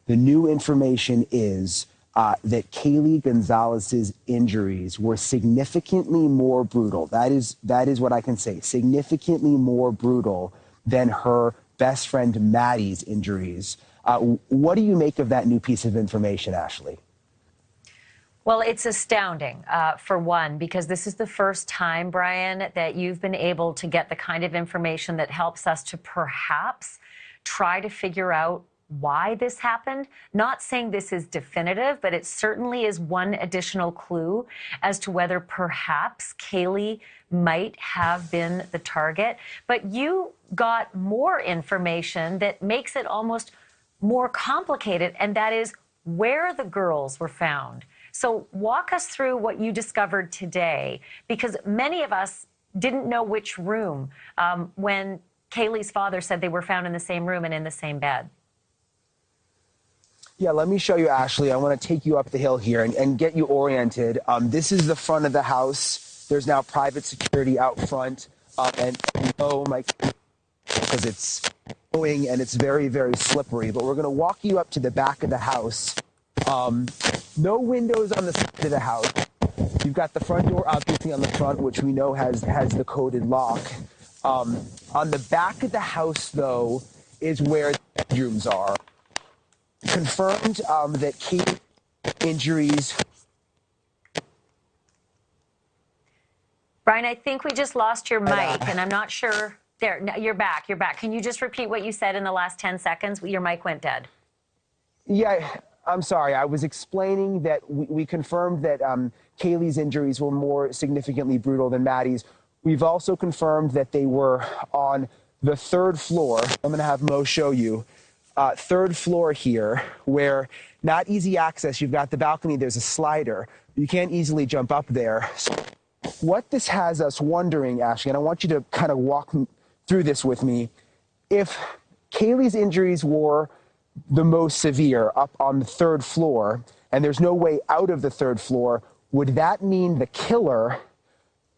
The new information is that Kaylee Gonzalez's injuries were significantly more brutal. That is what I can say. Significantly more brutal than her best friend Maddie's injuries. What do you make of that new piece of information, Ashley? Well, it's astounding, for one, because this is the first time, Brian, that you've been able to get the kind of information that helps us to perhaps try to figure out why this happened. Not saying this is definitive, but it certainly is one additional clue as to whether perhaps Kaylee might have been the target. But you got more information that makes it almost more complicated, and that is where the girls were found. So walk us through what you discovered today, because many of us didn't know which room when Kaylee's father said they were found in the same room and in the same bed. Yeah, let me show you, Ashley. I want to take you up the hill here and get you oriented. This is the front of the house. There's now private security out front. And oh my, because it's going and it's very, very slippery. But we're going to walk you up to the back of the house. No windows on the side of the house. You've got the front door obviously on the front, which we know has the coded lock. On the back of the house, though, is where the bedrooms are. Confirmed that Kate's injuries. Brian, I think we just lost your mic, and I'm not sure. There, no, you're back. You're back. Can you just repeat what you said in the last 10 seconds? Your mic went dead. Yeah, I'm sorry. I was explaining that we confirmed that Kaylee's injuries were more significantly brutal than Maddie's. We've also confirmed that they were on the third floor. I'm going to have Mo show you. Third floor here, where not easy access. You've got the balcony. There's a slider. You can't easily jump up there. So what this has us wondering, Ashley, and I want you to kind of walk through this with me. If Kaylee's injuries were the most severe up on the third floor, and there's no way out of the third floor, would that mean the killer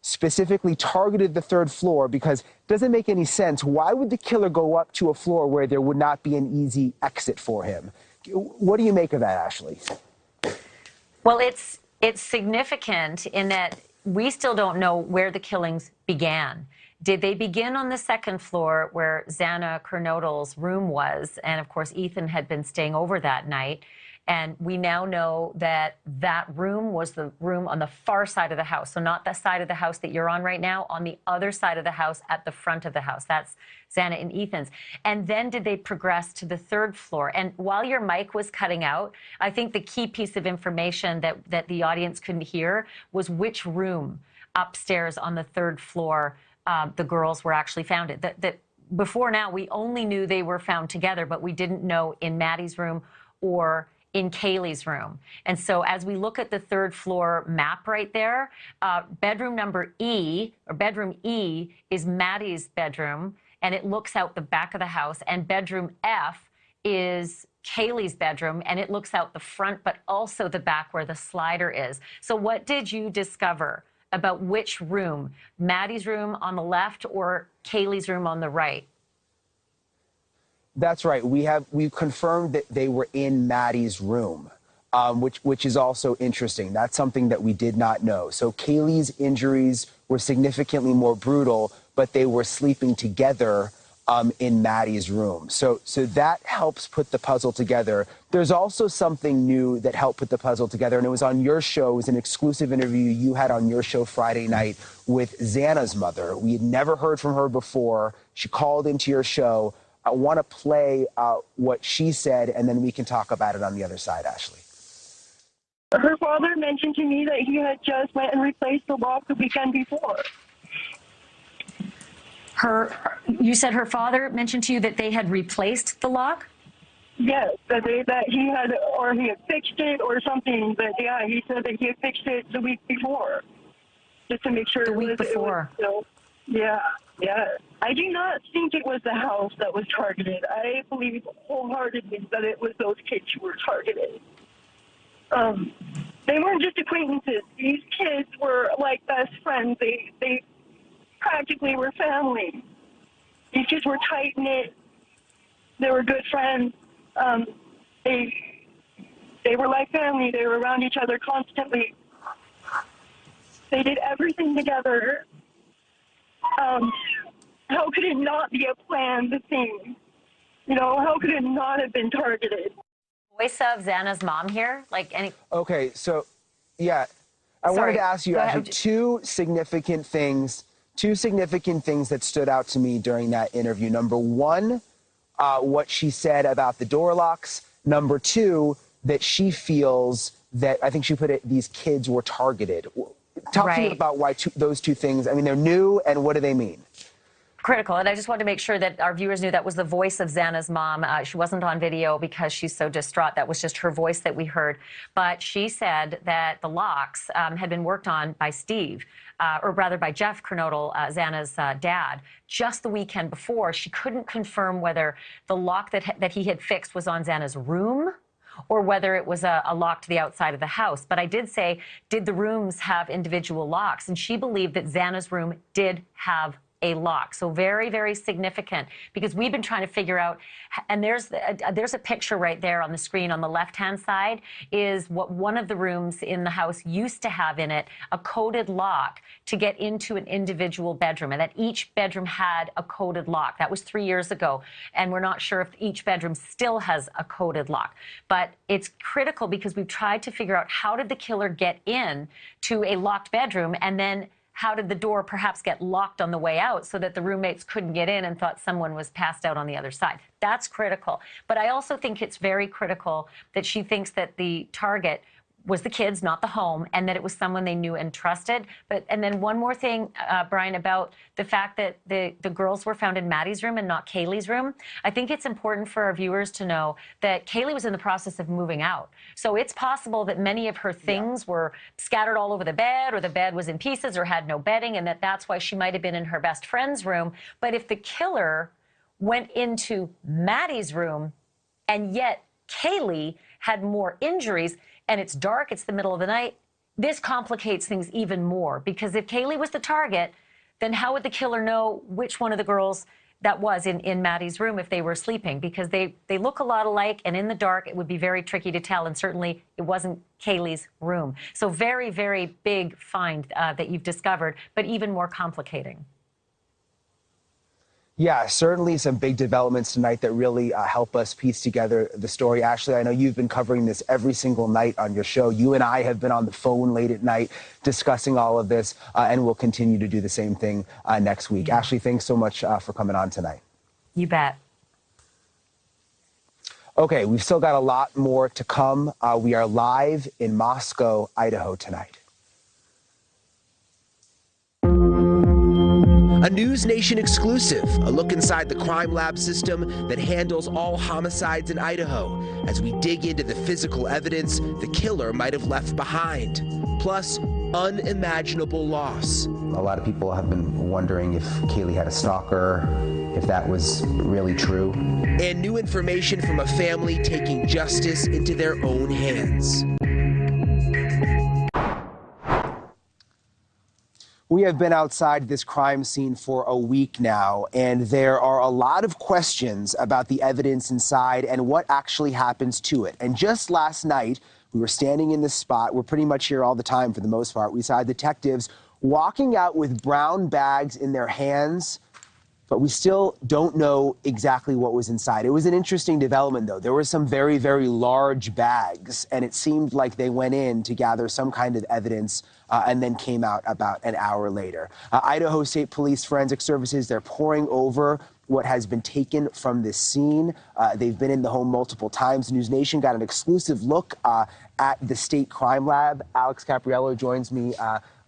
specifically targeted the third floor? Because it doesn't make any sense. Why would the killer go up to a floor where there would not be an easy exit for him? What do you make of that, Ashley? Well, it's significant in that we still don't know where the killings began. Did they begin on the second floor where Xana Kernodle's room was? And of course, Entin had been staying over that night. And we now know that that room was the room on the far side of the house. So not the side of the house that you're on right now, on the other side of the house at the front of the house. That's Xana and Ethan's. And then did they progress to the third floor? And while your mic was cutting out, I think the key piece of information that the audience couldn't hear was which room upstairs on the third floor the girls were actually found in. That before now, we only knew they were found together, but we didn't know in Maddie's room or in Kaylee's room. And so as we look at the third floor map right there, bedroom number E, or bedroom E, is Maddie's bedroom, and it looks out the back of the house. And bedroom F is Kaylee's bedroom, and it looks out the front, but also the back where the slider is. So what did you discover about which room? Maddie's room on the left or Kaylee's room on the right? That's right. We've confirmed that they were in Maddie's room, which is also interesting. That's something that we did not know. So Kaylee's injuries were significantly more brutal, but they were sleeping together in Maddie's room. So that helps put the puzzle together. There's also something new that helped put the puzzle together, and it was on your show. It was an exclusive interview you had on your show Friday night with Xana's mother. We had never heard from her before. She called into your show. I want to play what she said, and then we can talk about it on the other side, Ashley. Her father mentioned to me that he had just went and replaced the lock the weekend before. You said her father mentioned to you that they had replaced the lock? Yes, that he had, or he had fixed it or something. But yeah, he said that he had fixed it the week before, just to make sure. The week before. Yeah. I do not think it was the house that was targeted. I believe wholeheartedly that it was those kids who were targeted. They weren't just acquaintances. These kids were like best friends. They practically were family. These kids were tight-knit. They were good friends. They were like family. They were around each other constantly. They did everything together. How could it not be a planned thing? You know, how could it not have been targeted? Voice of Xana's mom here, like any. Okay, so yeah, I wanted to ask you Go actually ahead. two significant things that stood out to me during that interview. Number one, what she said about the door locks. Number two, that she feels that, I think she put it, these kids were targeted. Talk to me about why those two things. I mean, they're new, and what do they mean? Critical. And I just wanted to make sure that our viewers knew that was the voice of Xana's mom. She wasn't on video because she's so distraught. That was just her voice that we heard. But she said that the locks had been worked on by Steve, or rather by Jeff Kernodle, Xana's dad, just the weekend before. She couldn't confirm whether the lock that he had fixed was on Xana's room or whether it was a lock to the outside of the house. But I did say, did the rooms have individual locks? And she believed that Xana's room did have a lock. So very, very significant, because we've been trying to figure out, and there's a picture right there on the screen on the left-hand side, is what one of the rooms in the house used to have in it, a coded lock to get into an individual bedroom, and that each bedroom had a coded lock. That was 3 years ago, and we're not sure if each bedroom still has a coded lock. But it's critical because we've tried to figure out, how did the killer get in to a locked bedroom, and then how did the door perhaps get locked on the way out so that the roommates couldn't get in and thought someone was passed out on the other side? That's critical. But I also think it's very critical that she thinks that the target was the kids, not the home, and that it was someone they knew and trusted. And then one more thing, Brian, about the fact that the girls were found in Maddie's room and not Kaylee's room. I think it's important for our viewers to know that Kaylee was in the process of moving out. So it's possible that many of her things were scattered all over the bed, or the bed was in pieces or had no bedding, and that's why she might have been in her best friend's room. But if the killer went into Maddie's room and yet Kaylee had more injuries, and it's dark, it's the middle of the night, this complicates things even more. Because if Kaylee was the target, then how would the killer know which one of the girls that was in Maddie's room if they were sleeping? Because they look a lot alike, and in the dark, it would be very tricky to tell, and certainly it wasn't Kaylee's room. So very, very big find that you've discovered, but even more complicating. Yeah, certainly some big developments tonight that really help us piece together the story. Ashley, I know you've been covering this every single night on your show. You and I have been on the phone late at night discussing all of this, and we'll continue to do the same thing next week. Ashley, thanks so much for coming on tonight. You bet. Okay, we've still got a lot more to come. We are live in Moscow, Idaho tonight. A News Nation exclusive, a look inside the crime lab system that handles all homicides in Idaho, as we dig into the physical evidence the killer might have left behind, plus unimaginable loss. A lot of people have been wondering if Kaylee had a stalker, if that was really true. And new information from a family taking justice into their own hands. We have been outside this crime scene for a week now, and there are a lot of questions about the evidence inside and what actually happens to it. And just last night, we were standing in this spot. We're pretty much here all the time for the most part. We saw detectives walking out with brown bags in their hands, but we still don't know exactly what was inside. It was an interesting development, though. There were some very, very large bags, and it seemed like they went in to gather some kind of evidence and then came out about an hour later. Idaho State Police Forensic Services, they're poring over what has been taken from this scene. They've been in the home multiple times. News Nation got an exclusive look at the state crime lab. Alex Capriello joins me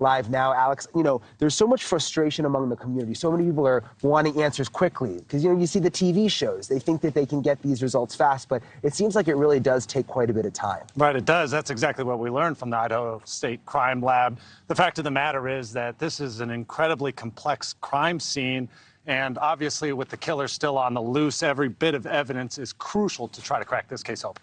live now. Alex, you know, there's so much frustration among the community. So many people are wanting answers quickly because, you know, you see the TV shows. They think that they can get these results fast, but it seems like it really does take quite a bit of time. Right, it does. That's exactly what we learned from the Idaho State Crime Lab. The fact of the matter is that this is an incredibly complex crime scene. And obviously, with the killer still on the loose, every bit of evidence is crucial to try to crack this case open.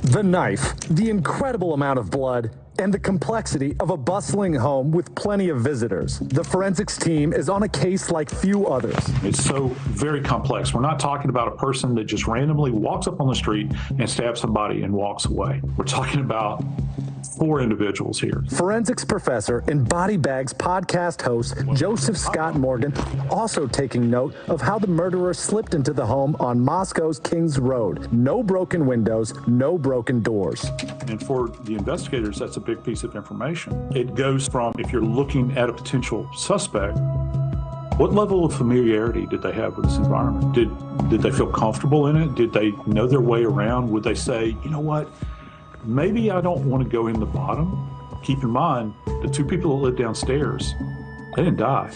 The knife, the incredible amount of blood, and the complexity of a bustling home with plenty of visitors. The forensics team is on a case like few others. It's so very complex. We're not talking about a person that just randomly walks up on the street and stabs somebody and walks away. We're talking about 4 individuals here. Forensics professor and Body Bags podcast host Joseph Scott Morgan also taking note of how the murderer slipped into the home on Moscow's Kings Road. No broken windows, no broken doors. And for the investigators, that's a big piece of information. It goes from, if you're looking at a potential suspect, what level of familiarity did they have with this environment? Did they feel comfortable in it? Did they know their way around? Would they say, you know what, maybe I don't want to go in the bottom? Keep in mind, the 2 people that lived downstairs, they didn't die.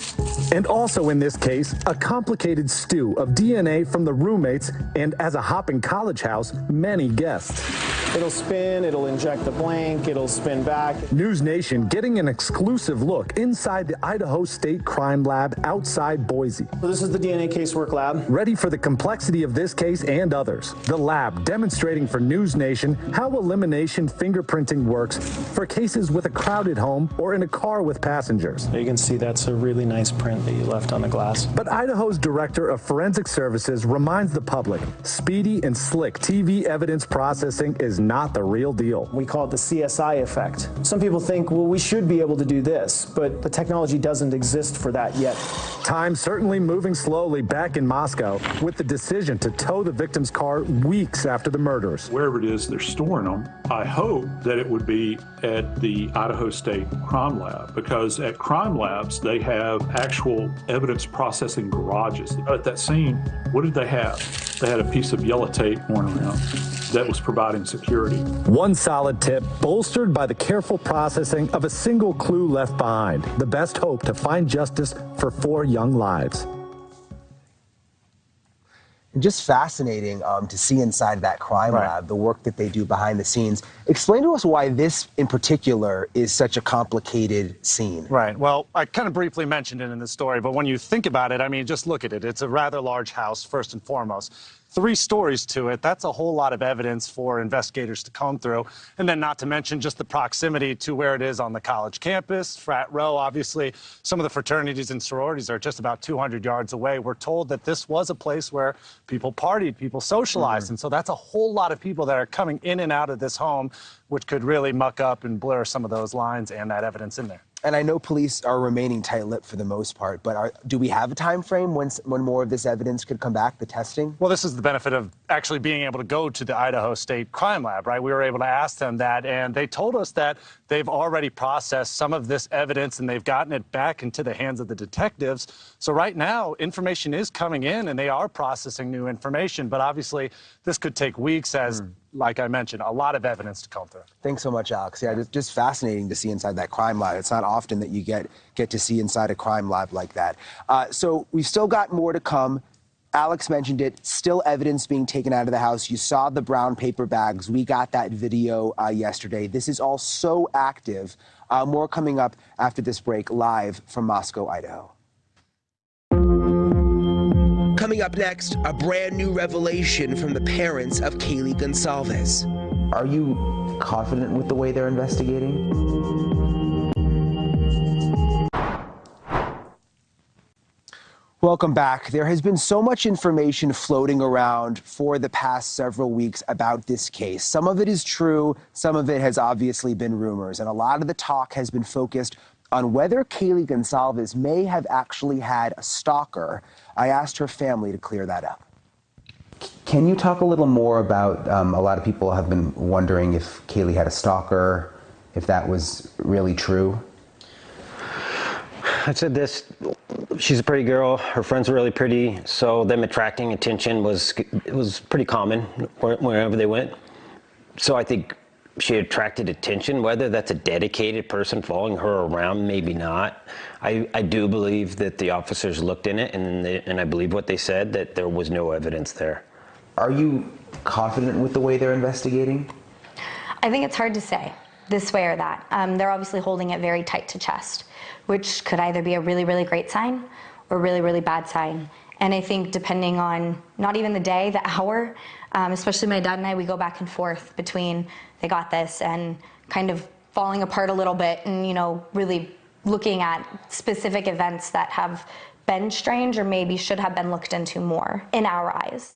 And also in this case, a complicated stew of DNA from the roommates and, as a hopping college house, many guests. It'll spin, it'll inject the blank, it'll spin back. News Nation getting an exclusive look inside the Idaho State Crime Lab outside Boise. So this is the DNA casework lab. Ready for the complexity of this case and others. The lab demonstrating for News Nation how elimination fingerprinting works for cases with a crowded home or in a car with passengers. You can see that's a really nice print that you left on the glass. But Idaho's Director of Forensic Services reminds the public, speedy and slick TV evidence processing is not the real deal. We call it the CSI effect. Some people think, well, we should be able to do this, but the technology doesn't exist for that yet. Time certainly moving slowly back in Moscow with the decision to tow the victim's car weeks after the murders. Wherever it is they're storing them, I hope that it would be at the Idaho State Crime Lab, because at crime labs, they have actual evidence processing garages. At that scene, what did they have? They had a piece of yellow tape going around that was providing security. One solid tip, bolstered by the careful processing of a single clue left behind. The best hope to find justice for 4 young lives. Just fascinating to see inside that crime lab, the work that they do behind the scenes. Explain to us why this in particular is such a complicated scene. Right. Well, I kind of briefly mentioned it in the story, but when you think about it, I mean, just look at it. It's a rather large house, first and foremost. 3 stories to it. That's a whole lot of evidence for investigators to comb through. And then not to mention just the proximity to where it is on the college campus, frat row. Obviously, some of the fraternities and sororities are just about 200 yards away. We're told that this was a place where people partied, people socialized. And so that's a whole lot of people that are coming in and out of this home, which could really muck up and blur some of those lines and that evidence in there. And I know police are remaining tight-lipped for the most part, but do we have a time frame when more of this evidence could come back, the testing? Well, this is the benefit of actually being able to go to the Idaho State Crime Lab, right? We were able to ask them that, and they told us that they've already processed some of this evidence and they've gotten it back into the hands of the detectives. So right now, information is coming in and they are processing new information, but obviously this could take weeks as, like I mentioned, a lot of evidence to come through. Thanks so much, Alex. Yeah, just fascinating to see inside that crime lab. It's not often that you get to see inside a crime lab like that. So we've still got more to come. Alex mentioned it, still evidence being taken out of the house. You saw the brown paper bags. We got that video yesterday. This is all so active. More coming up after this break, live from Moscow, Idaho. Coming up next, a brand new revelation from the parents of Kaylee Gonsalves. Are you confident with the way they're investigating? Welcome back. There has been so much information floating around for the past several weeks about this case. Some of it is true, some of it has obviously been rumors, and a lot of the talk has been focused on whether Kaylee Gonsalves may have actually had a stalker. I asked her family to clear that up. Can you talk a little more about, a lot of people have been wondering if Kaylee had a stalker, if that was really true? I said this, she's a pretty girl, her friends were really pretty, so them attracting attention was pretty common wherever they went. So I think she attracted attention, whether that's a dedicated person following her around, maybe not. I do believe that the officers looked in it, and I believe what they said, that there was no evidence there. Are you confident with the way they're investigating? I think it's hard to say this way or that. They're obviously holding it very tight to chest, which could either be a really, really great sign or a really, really bad sign. And I think depending on not even the day, the hour, especially my dad and I, we go back and forth between they got this and kind of falling apart a little bit, and really looking at specific events that have been strange or maybe should have been looked into more in our eyes.